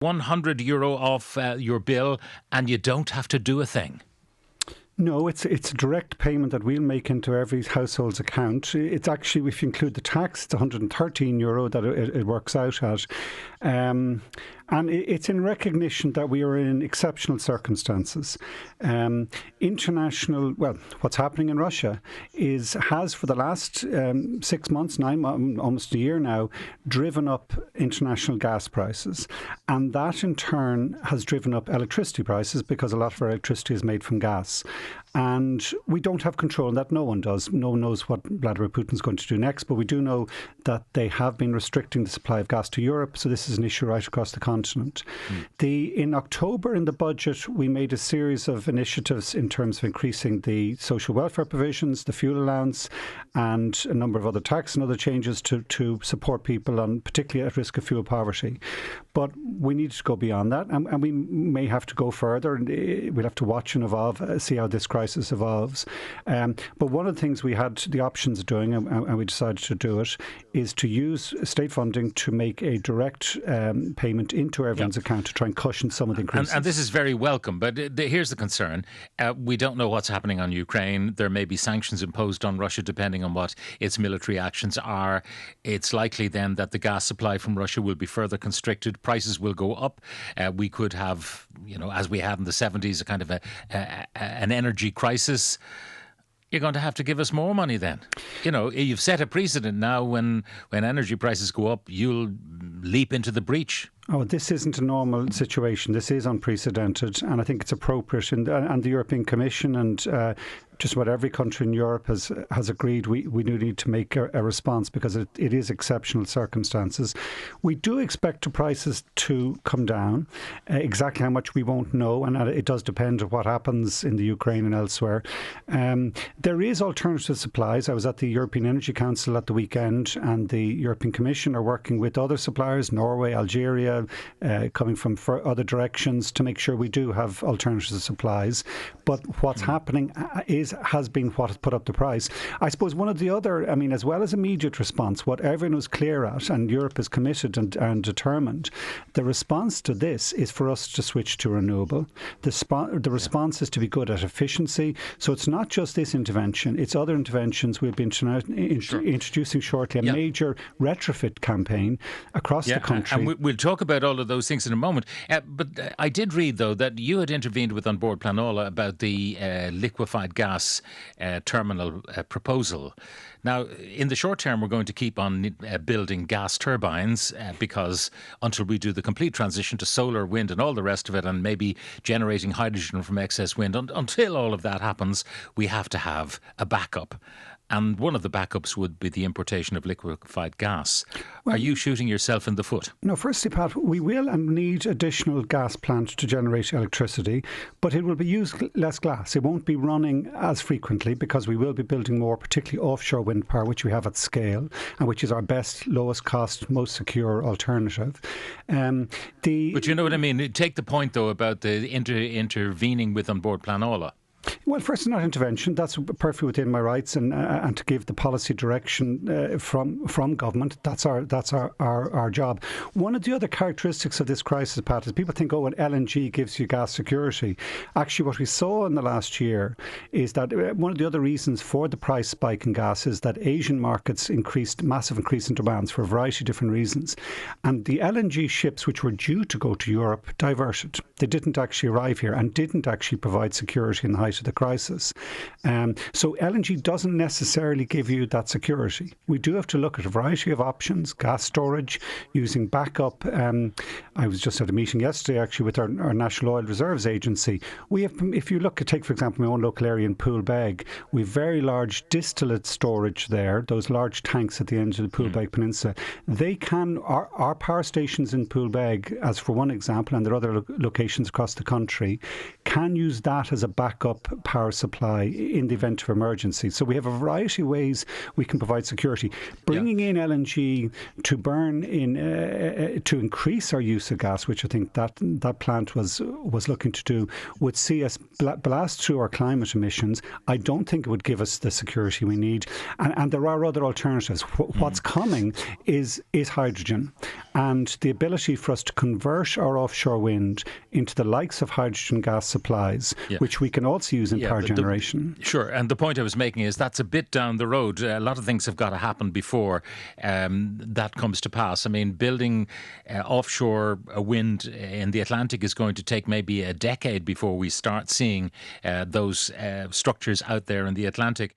€100 off your bill and you don't have to do a thing. No, it's a direct payment that we'll make into every household's account. It's actually, if you include the tax, it's €113 that it works out at. And it's in recognition that we are in exceptional circumstances. What's happening in Russia has for the last 6 months, almost a year now, driven up international gas prices. And that in turn has driven up electricity prices because a lot of our electricity is made from gas. And we don't have control on that. No one does. No one knows what Vladimir Putin's going to do next. But we do know that they have been restricting the supply of gas to Europe. So this is an issue right across the continent. In October, in the budget, we made a series of initiatives in terms of increasing the social welfare provisions, the fuel allowance, and a number of other tax and other changes to support people, particularly at risk of fuel poverty. But we need to go beyond that, and we may have to go further. And we'll have to watch and evolve, see how this crisis evolves. But one of the things we had the options of doing, and we decided to do it, is to use state funding to make a direct payment into everyone's account to try and cushion some of the increases. And this is very welcome, but here's the concern. We don't know what's happening on Ukraine. There may be sanctions imposed on Russia depending on what its military actions are. It's likely then that the gas supply from Russia will be further constricted. Prices will go up. We could have, as we had in the 70s, a kind of an energy crisis. You're going to have to give us more money then. You've set a precedent now. When energy prices go up, you'll leap into the breach. Oh, this isn't a normal situation. This is unprecedented, and I think it's appropriate. And the European Commission and just about every country in Europe has agreed we do need to make a response because it is exceptional circumstances. We do expect the prices to come down. Exactly how much we won't know, and it does depend on what happens in the Ukraine and elsewhere. There is alternative supplies. I was at the European Energy Council at the weekend, and the European Commission are working with other suppliers, Norway, Algeria, coming from other directions, to make sure we do have alternative supplies. But what's happening has been what has put up the price. I suppose one of the other, as well as immediate response, what everyone was clear at, and Europe is committed and determined, the response to this is for us to switch to renewable. The response is to be good at efficiency. So it's not just this intervention, it's other interventions. We'll be introducing shortly a major retrofit campaign across the country. And we'll talk about all of those things in a moment. But I did read, though, that you had intervened with On Board Planola about the liquefied gas terminal proposal. Now, in the short term, we're going to keep on building gas turbines because until we do the complete transition to solar, wind and all the rest of it, and maybe generating hydrogen from excess wind, until all of that happens, we have to have a backup. And one of the backups would be the importation of liquefied gas. Are you shooting yourself in the foot? No, firstly, Pat, we will and need additional gas plants to generate electricity, but it will be used less gas. It won't be running as frequently because we will be building more, particularly offshore wind power, which we have at scale and which is our best, lowest cost, most secure alternative. But you know what I mean? Take the point, though, about the intervening with On Board Planola. Well, first, it's not intervention. That's perfectly within my rights, and to give the policy direction from government. That's our job. One of the other characteristics of this crisis, Pat, is people think, when LNG gives you gas security. Actually, what we saw in the last year is that one of the other reasons for the price spike in gas is that Asian markets massive increase in demands for a variety of different reasons. And the LNG ships, which were due to go to Europe, diverted. They didn't actually arrive here and didn't actually provide security in the height of the crisis. So LNG doesn't necessarily give you that security. We do have to look at a variety of options, gas storage, using backup. I was just at a meeting yesterday actually with our National Oil Reserves Agency. We have, if you take for example my own local area in Poolbeg, we have very large distillate storage there, those large tanks at the end of the Poolbeg Peninsula. They our power stations in Poolbeg, as for one example, and there are other locations across the country, can use that as a backup power supply in the event of emergency. So we have a variety of ways we can provide security. Bringing in LNG to burn in to increase our use of gas, which I think that plant was looking to do, would see us blast through our climate emissions. I don't think it would give us the security we need. And there are other alternatives. What's coming is hydrogen, and the ability for us to convert our offshore wind into the likes of hydrogen gas supplies, which we can also use in power generation. Sure, and the point I was making is that's a bit down the road. A lot of things have got to happen before that comes to pass. I mean, building offshore wind in the Atlantic is going to take maybe a decade before we start seeing those structures out there in the Atlantic.